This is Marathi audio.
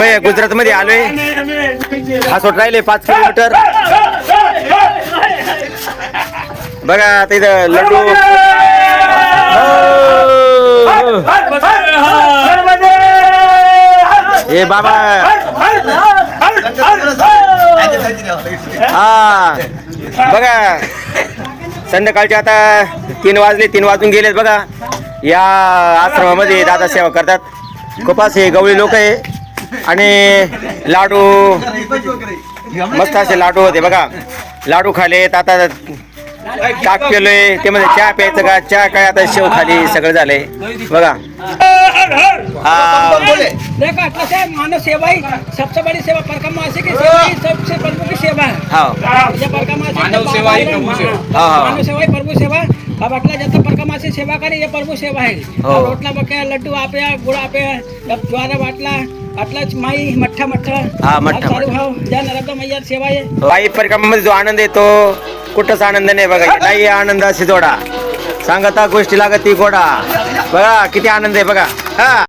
होय गुजरात मध्ये आलोय. हासोट राहिले 5 किलोमीटर. बघा आता इथं लड्डू. हे बाबा हा बघा संध्याकाळचे आता 3 वाजले. 3 वाजून गेलेत बघा. या आश्रमामध्ये दादा सेवा करतात. खूप असे गवळी लोक आहे आणि लाडू मस्त असे लाडू होते बघा. लाडू खालेत. आता ताक पेलोय. ते मध्ये चहा प्यायचं का? चहा काय आता शेव खाली सगळं झालंय बघा. मानव सेवा ही सबसे बड़ी सेवा परकमासी की सेवा ही सबसे प्रमुख सेवा है. ये परकमासी मानव सेवा ही प्रभु सेवा. मानव सेवा ही प्रभु सेवा. अब अटला जाता परकमासी सेवा करे ये प्रभु सेवा है. रोटला बके लड्डू आपे गुड़ आपे ज्वारा बाटला अटलाच माई मठ्ठा हा मठ्ठा भाव ज्या नरदा मैया सेवा आहे. वाई परिक्रमेमध्ये जो आनंद येतो कुठंच आनंद नाही बघा. नाही आनंद अशी जोडा सांगता गोष्टी लागत ती गोडा. बघा किती आनंद आहे बघा. हा